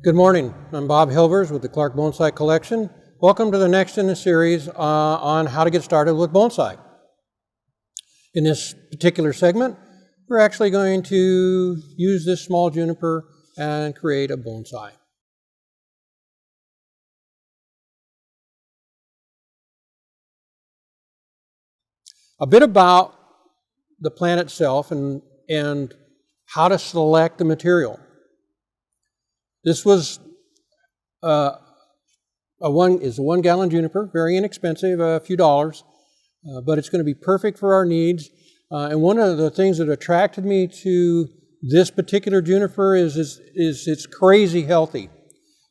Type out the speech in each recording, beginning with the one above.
Good morning. I'm Bob Hilvers with the Clark Bonsai Collection. Welcome to the next in the series on how to get started with bonsai. In this particular segment, we're actually going to use this small juniper and create a bonsai. A bit about the plant itself and how to select the material. This was a 1 gallon juniper, very inexpensive, a few dollars, but it's going to be perfect for our needs. And one of the things that attracted me to this particular juniper is it's crazy healthy.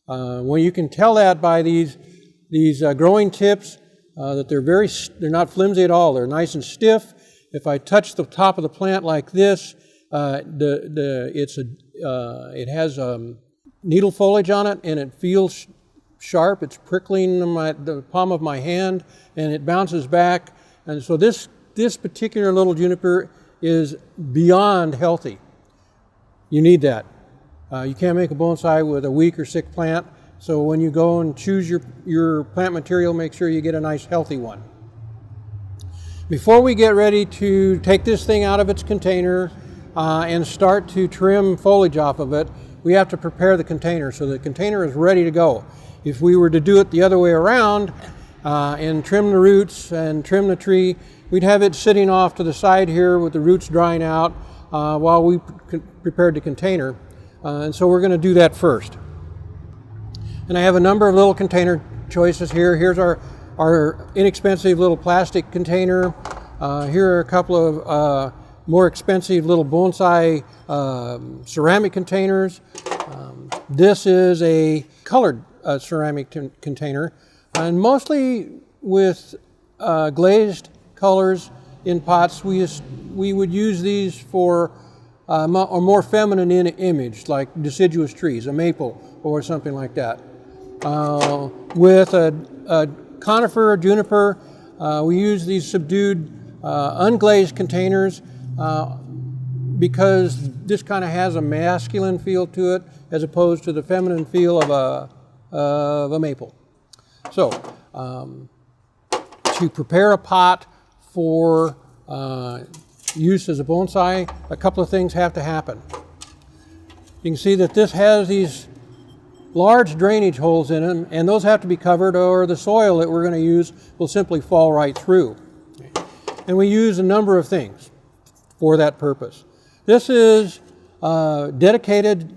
Well, you can tell that by these growing tips that they're not flimsy at all. They're nice and stiff. If I touch the top of the plant like this, it has needle foliage on it, and it feels sharp. It's prickling the palm of my hand, and it bounces back. And so this particular little juniper is beyond healthy. You need that. You can't make a bonsai with a weak or sick plant. So when you go and choose your plant material, make sure you get a nice healthy one. Before we get ready to take this thing out of its container and start to trim foliage off of it, we have to prepare the container so the container is ready to go. If we were to do it the other way around and trim the roots and trim the tree, we'd have it sitting off to the side here with the roots drying out while we prepared the container. And so we're going to do that first. And I have a number of little container choices here. Here's our inexpensive little plastic container. Here are a couple of more expensive little bonsai ceramic containers. This is a colored ceramic container, and mostly with glazed colors in pots. We would use these for a more feminine image, like deciduous trees, a maple or something like that. With a conifer or juniper, we use these subdued unglazed containers because this kind of has a masculine feel to it as opposed to the feminine feel of a maple. So to prepare a pot for use as a bonsai, a couple of things have to happen. You can see that this has these large drainage holes in them, and those have to be covered or the soil that we're going to use will simply fall right through. And we use a number of things for that purpose. This is dedicated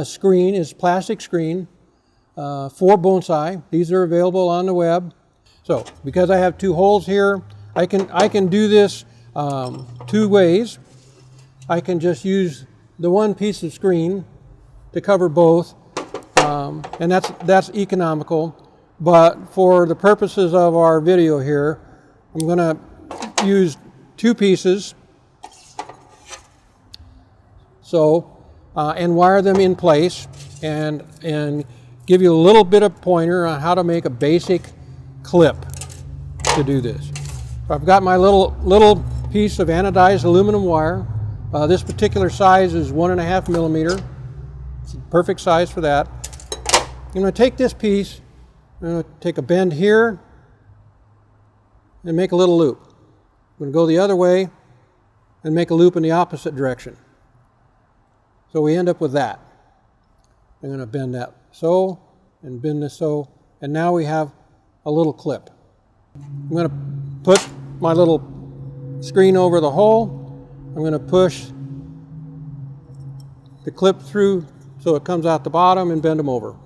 screen, is plastic screen for bonsai. These are available on the web. So because I have two holes here, I can do this two ways. I can just use the one piece of screen to cover both, and that's economical. But for the purposes of our video here, I'm going to use two pieces. So, and wire them in place and give you a little bit of pointer on how to make a basic clip to do this. So I've got my little piece of anodized aluminum wire. This particular size is 1.5 millimeter. It's the perfect size for that. I'm going to take this piece, I'm going to take a bend here and make a little loop. I'm going to go the other way and make a loop in the opposite direction. So we end up with that. I'm going to bend that so, and bend this so, and now we have a little clip. I'm going to put my little screen over the hole. I'm going to push the clip through so it comes out the bottom and bend them over.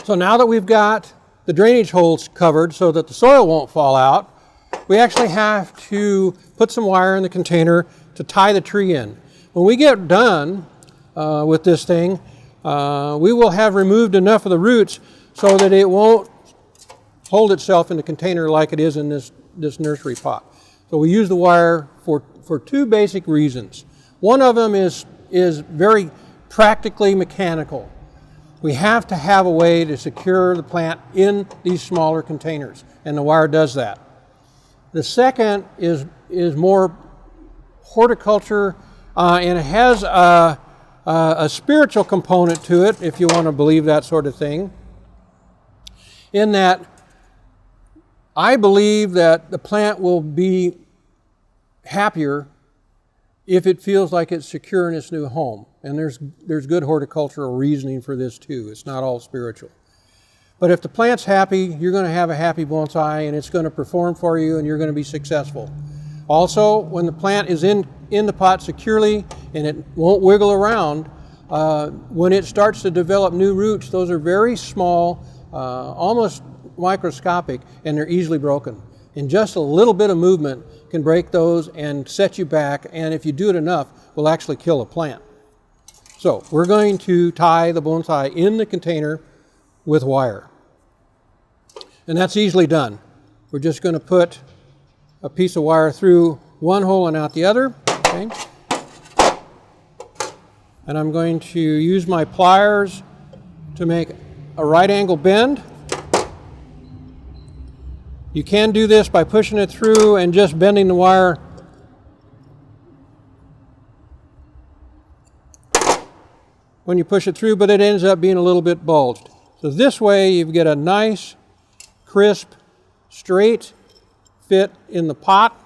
So now that we've got the drainage holes covered so that the soil won't fall out, we actually have to put some wire in the container to tie the tree in. When we get done with this thing, we will have removed enough of the roots so that it won't hold itself in the container like it is in this nursery pot. So we use the wire for two basic reasons. One of them is very practically mechanical. We have to have a way to secure the plant in these smaller containers, and the wire does that. The second is more horticulture, and it has a spiritual component to it, if you want to believe that sort of thing, in that I believe that the plant will be happier if it feels like it's secure in its new home. And there's good horticultural reasoning for this too. It's not all spiritual. But if the plant's happy, you're going to have a happy bonsai, and it's going to perform for you, and you're going to be successful. Also, when the plant is in the pot securely and it won't wiggle around, when it starts to develop new roots, those are very small, almost microscopic, and they're easily broken. And just a little bit of movement can break those and set you back, and if you do it enough, will actually kill a plant. So we're going to tie the bonsai in the container with wire. And that's easily done. We're just going to put a piece of wire through one hole and out the other. Okay. And I'm going to use my pliers to make a right angle bend. You can do this by pushing it through and just bending the wire when you push it through, but it ends up being a little bit bulged. So this way you get a nice, crisp, straight fit in the pot.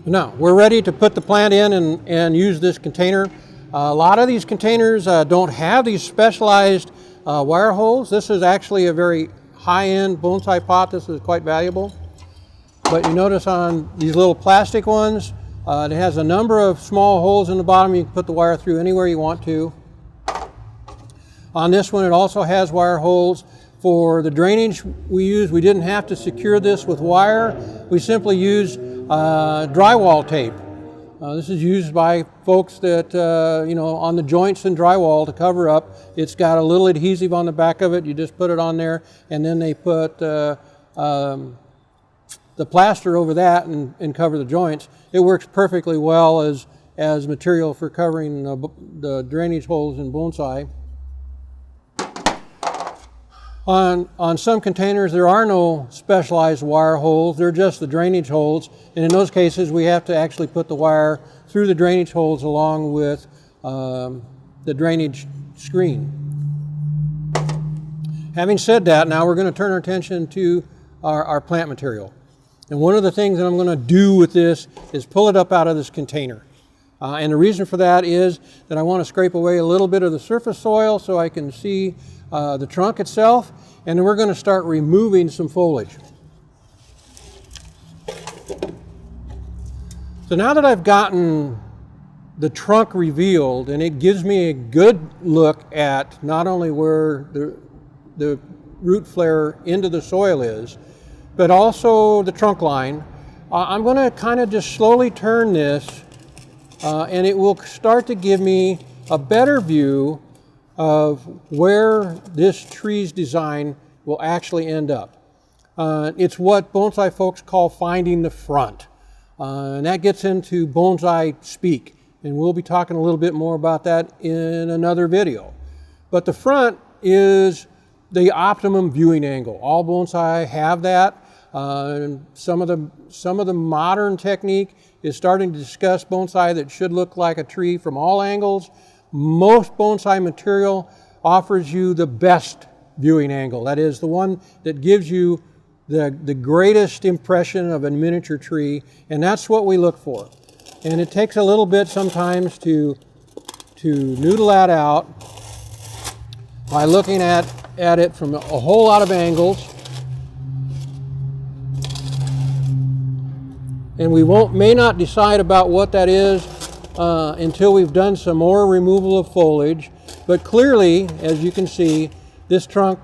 Now, we're ready to put the plant in and use this container. A lot of these containers don't have these specialized wire holes. This is actually a very high-end bonsai pot. This is quite valuable. But you notice on these little plastic ones, it has a number of small holes in the bottom. You can put the wire through anywhere you want to. On this one, it also has wire holes. For the drainage we didn't have to secure this with wire. We simply used drywall tape. This is used by folks that, on the joints in drywall to cover up. It's got a little adhesive on the back of it. You just put it on there, and then they put the plaster over that and cover the joints. It works perfectly well as material for covering the drainage holes in bonsai. On some containers, there are no specialized wire holes. They're just the drainage holes. And in those cases, we have to actually put the wire through the drainage holes along with the drainage screen. Having said that, now we're going to turn our attention to our plant material. And one of the things that I'm going to do with this is pull it up out of this container. And the reason for that is that I want to scrape away a little bit of the surface soil so I can see the trunk itself, and then we're going to start removing some foliage. So now that I've gotten the trunk revealed, and it gives me a good look at not only where the root flare into the soil is, but also the trunk line, I'm going to kind of just slowly turn this, and it will start to give me a better view of where this tree's design will actually end up. It's what bonsai folks call finding the front. And that gets into bonsai speak. And we'll be talking a little bit more about that in another video. But the front is the optimum viewing angle. All bonsai have that. Some of the modern technique is starting to discuss bonsai that should look like a tree from all angles. Most bonsai material offers you the best viewing angle. That is the one that gives you the greatest impression of a miniature tree, and that's what we look for. And it takes a little bit sometimes to noodle that out by looking at it from a whole lot of angles. And we may not decide about what that is until we've done some more removal of foliage. But clearly, as you can see, this trunk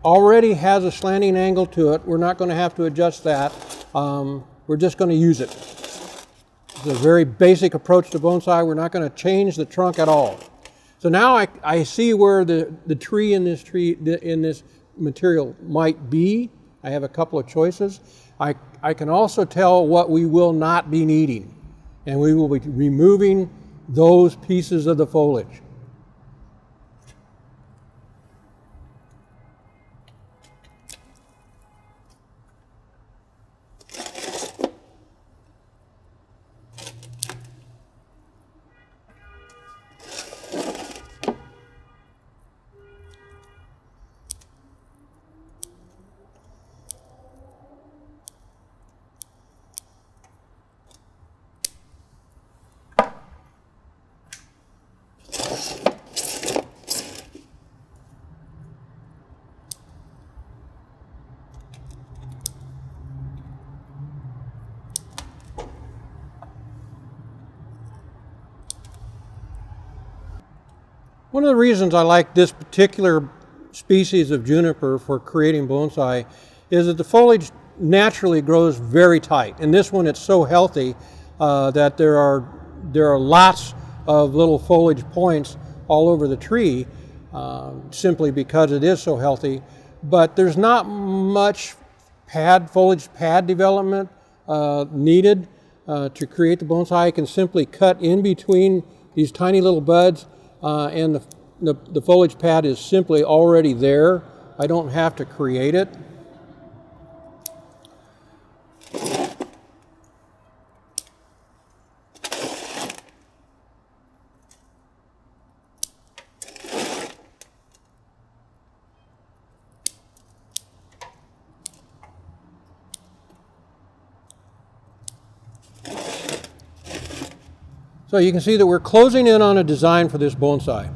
already has a slanting angle to it. We're not going to have to adjust that. We're just going to use it. It's a very basic approach to bonsai. We're not going to change the trunk at all. So now I see where the tree in this material might be. I have a couple of choices. I can also tell what we will not be needing, and we will be removing those pieces of the foliage. One of the reasons I like this particular species of juniper for creating bonsai is that the foliage naturally grows very tight. In this one, it's so healthy that there are lots of little foliage points all over the tree simply because it is so healthy. But there's not much foliage pad development needed to create the bonsai. I can simply cut in between these tiny little buds, and the foliage pad is simply already there. I don't have to create it. So you can see that we're closing in on a design for this bonsai.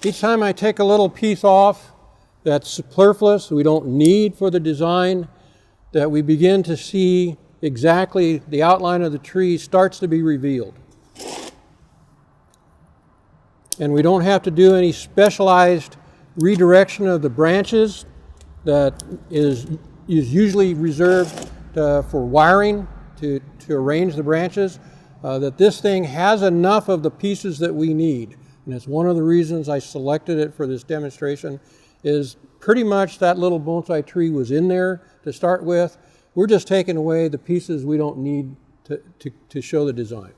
Each time I take a little piece off that's superfluous, we don't need for the design, that we begin to see exactly the outline of the tree starts to be revealed. And we don't have to do any specialized redirection of the branches that is usually reserved for wiring to arrange the branches. That this thing has enough of the pieces that we need. And it's one of the reasons I selected it for this demonstration, is pretty much that little bonsai tree was in there to start with. We're just taking away the pieces we don't need to show the design.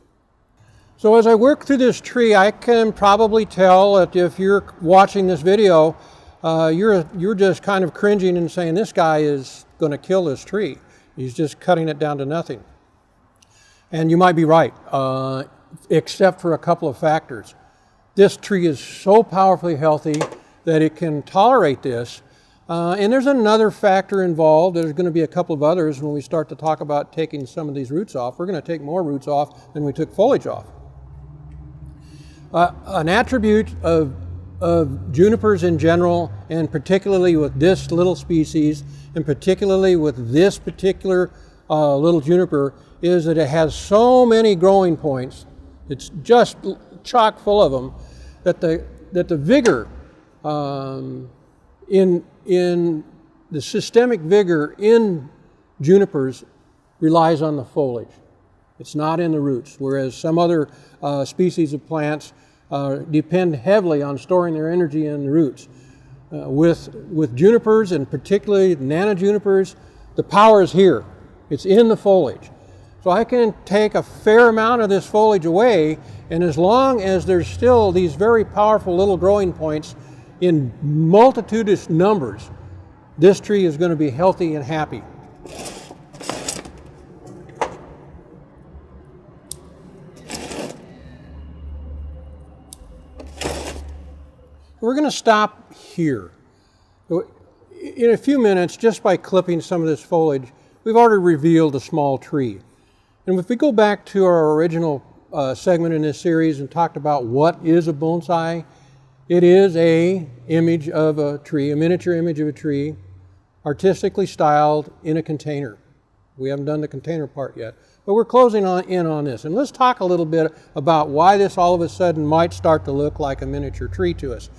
So as I work through this tree, I can probably tell that if you're watching this video, you're just kind of cringing and saying, this guy is going to kill this tree. He's just cutting it down to nothing. And you might be right, except for a couple of factors. This tree is so powerfully healthy that it can tolerate this. And there's another factor involved. There's going to be a couple of others when we start to talk about taking some of these roots off. We're going to take more roots off than we took foliage off. An attribute of junipers in general, and particularly with this little species, and particularly with this particular little juniper, is that it has so many growing points. It's just chock full of them, that the vigor in the systemic vigor in junipers relies on the foliage. It's not in the roots, whereas some other species of plants depend heavily on storing their energy in the roots. With junipers, and particularly nano junipers, the power is here. It's in the foliage. So I can take a fair amount of this foliage away, and as long as there's still these very powerful little growing points in multitudinous numbers, this tree is going to be healthy and happy. We're going to stop here. In a few minutes, just by clipping some of this foliage, we've already revealed a small tree. And if we go back to our original segment in this series and talked about what is a bonsai, it is a image of a tree, a miniature image of a tree, artistically styled in a container. We haven't done the container part yet, but we're closing in on this. And let's talk a little bit about why this all of a sudden might start to look like a miniature tree to us.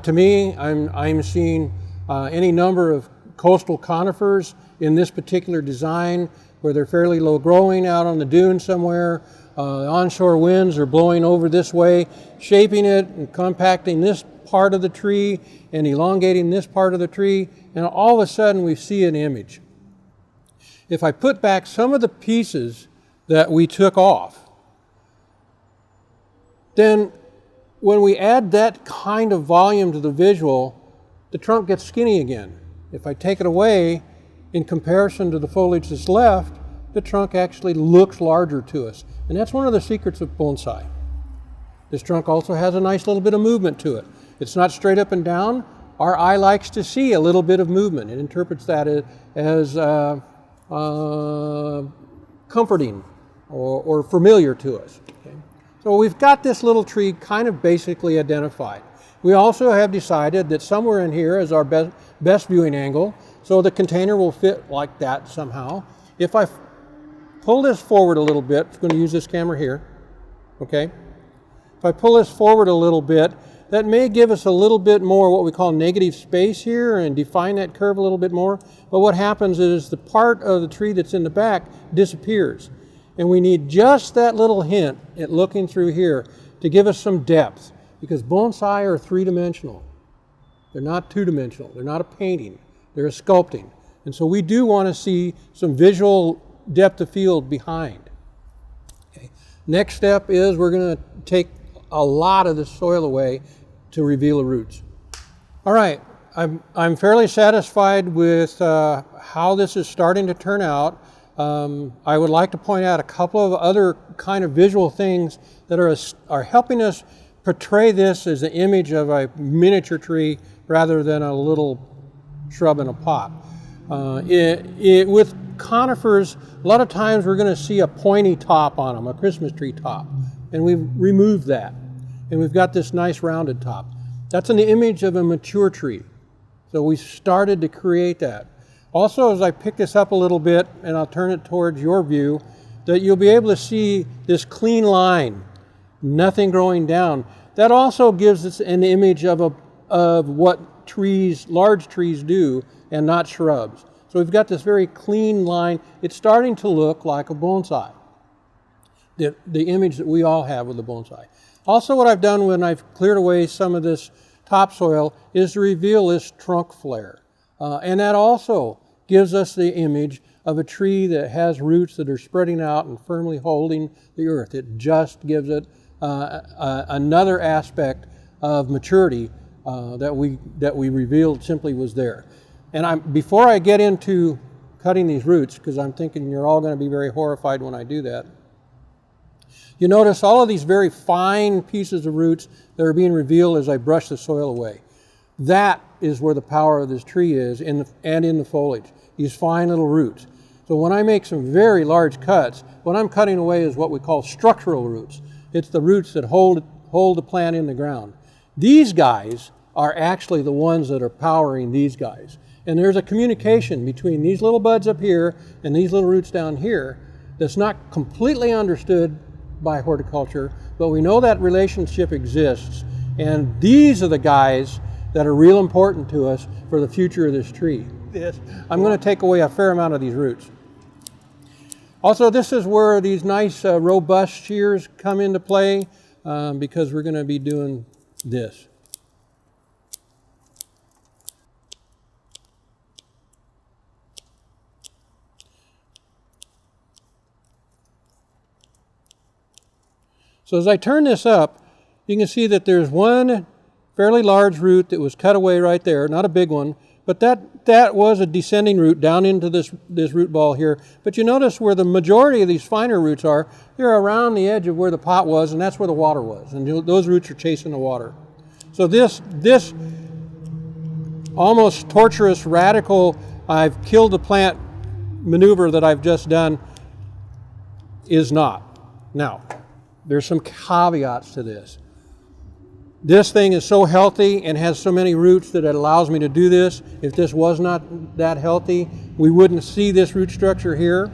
To me, I'm seeing any number of coastal conifers in this particular design where they're fairly low growing out on the dune somewhere. Onshore winds are blowing over this way, shaping it and compacting this part of the tree and elongating this part of the tree, and all of a sudden we see an image. If I put back some of the pieces that we took off, then when we add that kind of volume to the visual, the trunk gets skinny again. If I take it away, in comparison to the foliage that's left, the trunk actually looks larger to us. And that's one of the secrets of bonsai. This trunk also has a nice little bit of movement to it. It's not straight up and down. Our eye likes to see a little bit of movement. It interprets that as comforting or familiar to us. Okay? So we've got this little tree kind of basically identified. We also have decided that somewhere in here is our best viewing angle, so the container will fit like that somehow. If I pull this forward a little bit, I'm going to use this camera here, okay? If I pull this forward a little bit, that may give us a little bit more what we call negative space here and define that curve a little bit more. But what happens is the part of the tree that's in the back disappears. And we need just that little hint at looking through here to give us some depth, because bonsai are three-dimensional. They're not two-dimensional. They're not a painting. They're a sculpting. And so we do want to see some visual depth of field behind. Okay. Next step is we're going to take a lot of the soil away to reveal the roots. All right, I'm fairly satisfied with how this is starting to turn out. I would like to point out a couple of other kind of visual things that are helping us portray this as an image of a miniature tree rather than a little shrub in a pot. With conifers, a lot of times we're going to see a pointy top on them, a Christmas tree top, and we've removed that. And we've got this nice rounded top. That's an image of a mature tree. So we started to create that. Also, as I pick this up a little bit, and I'll turn it towards your view, that you'll be able to see this clean line, nothing growing down. That also gives us an image of what trees, large trees do, and not shrubs. So we've got this very clean line. It's starting to look like a bonsai, the image that we all have with the bonsai. Also, what I've done when I've cleared away some of this topsoil is to reveal this trunk flare. And that also gives us the image of a tree that has roots that are spreading out and firmly holding the earth. It just gives it another aspect of maturity that we revealed simply was there. And before I get into cutting these roots, because I'm thinking you're all going to be very horrified when I do that, you notice all of these very fine pieces of roots that are being revealed as I brush the soil away. That is where the power of this tree is, and in the foliage, these fine little roots. So when I make some very large cuts, what I'm cutting away is what we call structural roots. It's the roots that hold the plant in the ground. These guys are actually the ones that are powering these guys. And there's a communication between these little buds up here and these little roots down here that's not completely understood by horticulture, but we know that relationship exists. And these are the guys that are real important to us for the future of this tree. I'm going to take away a fair amount of these roots. Also, this is where these nice robust shears come into play because we're going to be doing this. So as I turn this up, you can see that there's one fairly large root that was cut away right there, not a big one, but that was a descending root down into this root ball here. But you notice where the majority of these finer roots are, they're around the edge of where the pot was, and that's where the water was. And those roots are chasing the water. So this almost torturous, radical, I've killed the plant maneuver that I've just done is not. Now, there's some caveats to this. This thing is so healthy and has so many roots that it allows me to do this. If this was not that healthy, we wouldn't see this root structure here.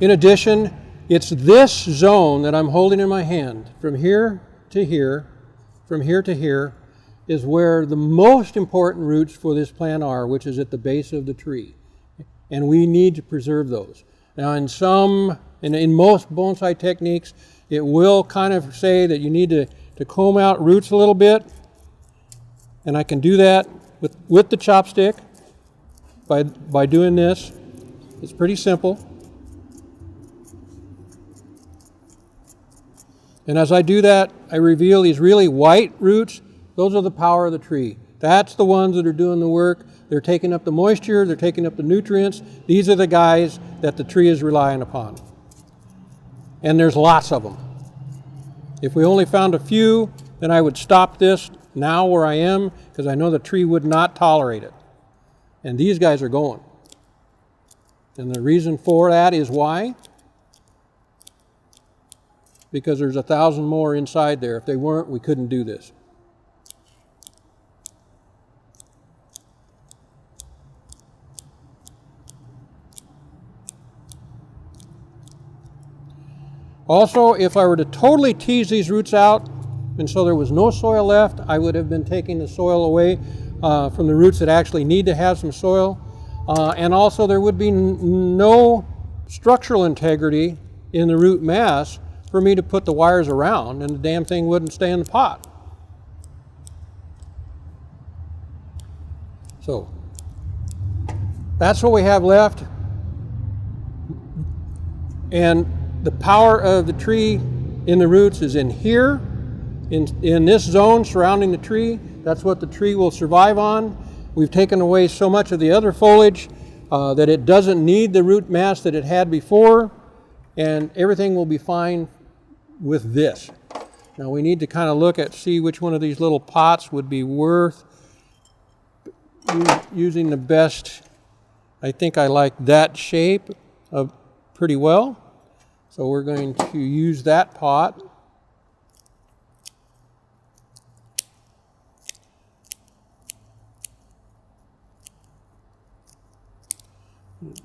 In addition, it's this zone that I'm holding in my hand, from here to here, from here to here, is where the most important roots for this plant are, which is at the base of the tree. And we need to preserve those. Now in most bonsai techniques, it will kind of say that you need to comb out roots a little bit. And I can do that with the chopstick by doing this. It's pretty simple. And as I do that, I reveal these really white roots. Those are the power of the tree. That's the ones that are doing the work. They're taking up the moisture, they're taking up the nutrients. These are the guys that the tree is relying upon. And there's lots of them. If we only found a few, then I would stop this now where I am, because I know the tree would not tolerate it. And these guys are going. And the reason for that is why? Because there's 1,000 more inside there. If they weren't, we couldn't do this. Also, if I were to totally tease these roots out, and so there was no soil left, I would have been taking the soil away from the roots that actually need to have some soil. And also there would be no structural integrity in the root mass for me to put the wires around, and the damn thing wouldn't stay in the pot. So that's what we have left. And the power of the tree in the roots is in here, in this zone surrounding the tree. That's what the tree will survive on. We've taken away so much of the other foliage that it doesn't need the root mass that it had before, and everything will be fine with this. Now we need to kind of see which one of these little pots would be worth using the best. I think I like that shape pretty well. So we're going to use that pot.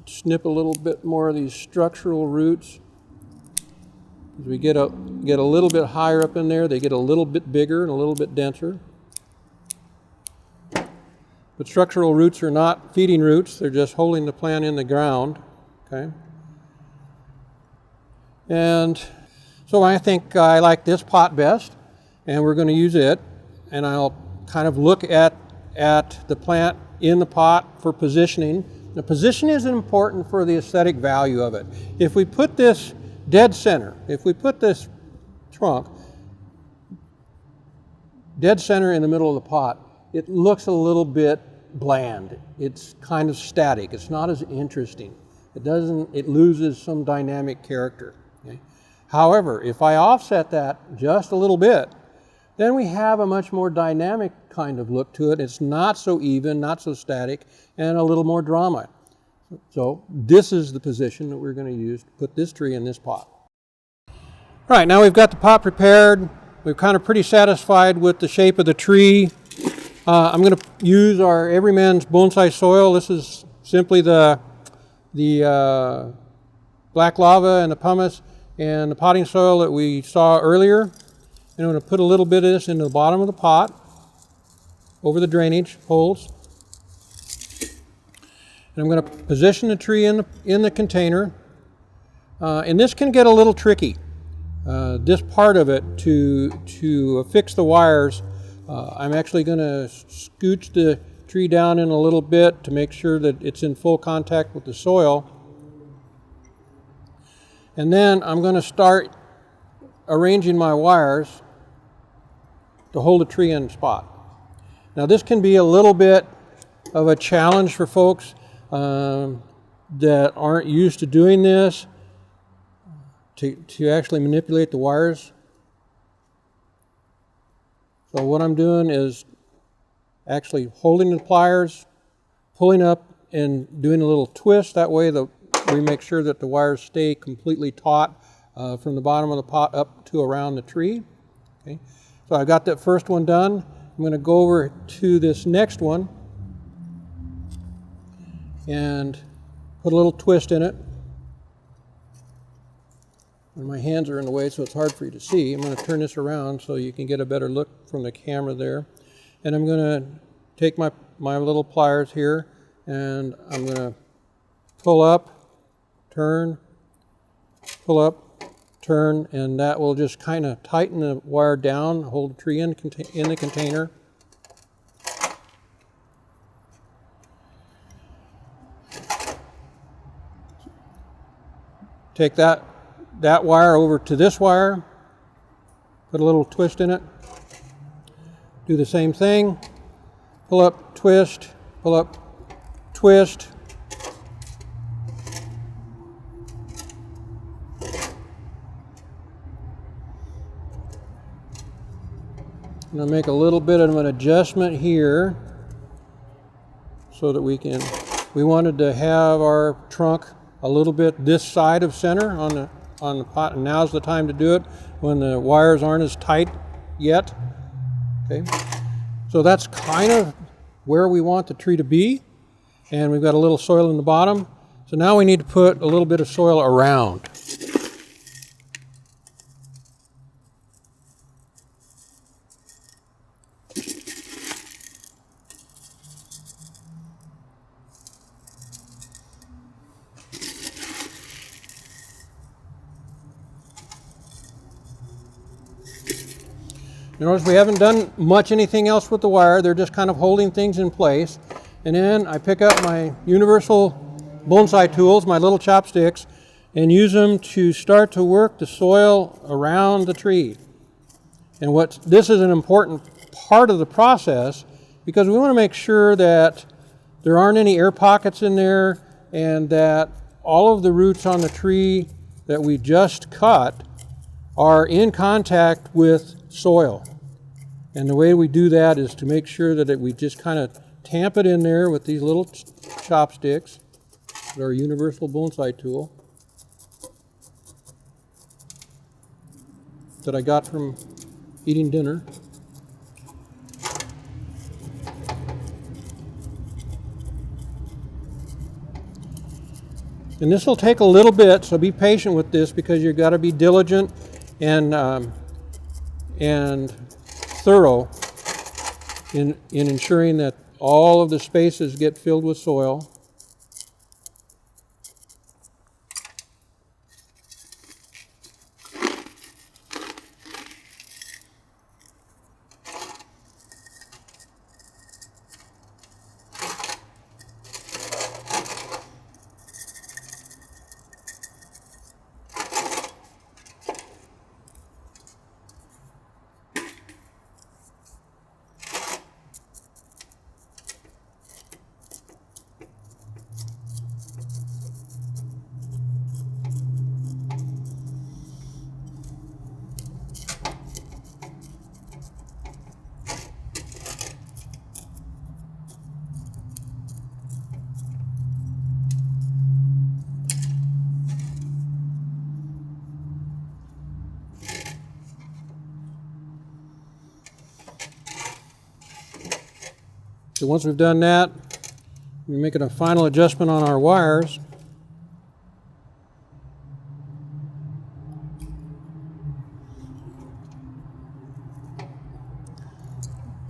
Snip a little bit more of these structural roots. As we get a little bit higher up in there, they get a little bit bigger and a little bit denser. But structural roots are not feeding roots, they're just holding the plant in the ground. Okay. And so I think I like this pot best, and we're going to use it. And I'll kind of look at the plant in the pot for positioning. The position is important for the aesthetic value of it. If we put this dead center, if we put this trunk dead center in the middle of the pot, it looks a little bit bland. It's kind of static. It's not as interesting. It loses some dynamic character. Okay? However, if I offset that just a little bit, then we have a much more dynamic kind of look to it. It's not so even, not so static, and a little more drama. So this is the position that we're going to use to put this tree in this pot. All right, now we've got the pot prepared. We're kind of pretty satisfied with the shape of the tree. I'm going to use our Everyman's Bonsai soil. This is simply the black lava and the pumice and the potting soil that we saw earlier. And I'm going to put a little bit of this into the bottom of the pot over the drainage holes. And I'm going to position the tree in the container. And this can get a little tricky. This part of it, to affix the wires, I'm actually going to scooch the tree down in a little bit to make sure that it's in full contact with the soil. And then I'm going to start arranging my wires to hold the tree in spot. Now this can be a little bit of a challenge for folks that aren't used to doing this, to actually manipulate the wires. So what I'm doing is actually holding the pliers, pulling up and doing a little twist. That way we make sure that the wires stay completely taut from the bottom of the pot up to around the tree. Okay. So I got that first one done. I'm going to go over to this next one and put a little twist in it. And my hands are in the way, so it's hard for you to see. I'm going to turn this around so you can get a better look from the camera there. And I'm going to take my little pliers here, and I'm going to pull up, turn, pull up, turn, and that will just kind of tighten the wire down, hold the tree in the container. Take that wire over to this wire, put a little twist in it, do the same thing, pull up, twist, pull up, twist. I'm going to make a little bit of an adjustment here so that we wanted to have our trunk a little bit this side of center on the pot, and now's the time to do it when the wires aren't as tight yet. Okay, so that's kind of where we want the tree to be, and we've got a little soil in the bottom. So now we need to put a little bit of soil around. You notice we haven't done much anything else with the wire. They're just kind of holding things in place. And then I pick up my universal bonsai tools, my little chopsticks, and use them to start to work the soil around the tree. And this is an important part of the process because we want to make sure that there aren't any air pockets in there and that all of the roots on the tree that we just cut are in contact with soil. And the way we do that is to make sure that we just kind of tamp it in there with these little chopsticks, our universal bonsai tool that I got from eating dinner. And this will take a little bit, so be patient with this because you've got to be diligent and thorough in ensuring that all of the spaces get filled with soil. So once we've done that, we're making a final adjustment on our wires.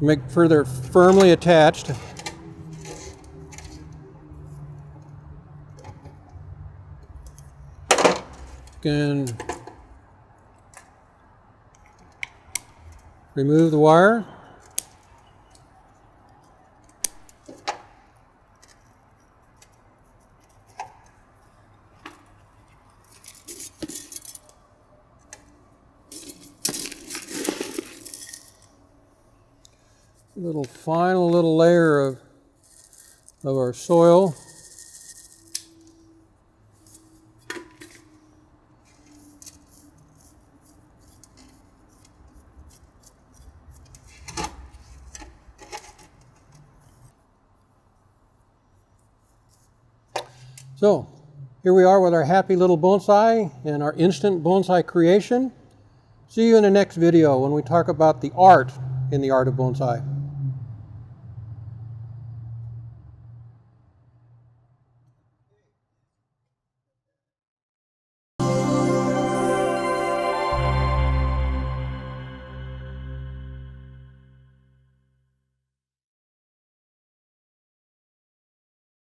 Make sure they're firmly attached. Can remove the wire. final little layer of our soil. So here we are with our happy little bonsai and our instant bonsai creation. See you in the next video when we talk about the art in the art of bonsai.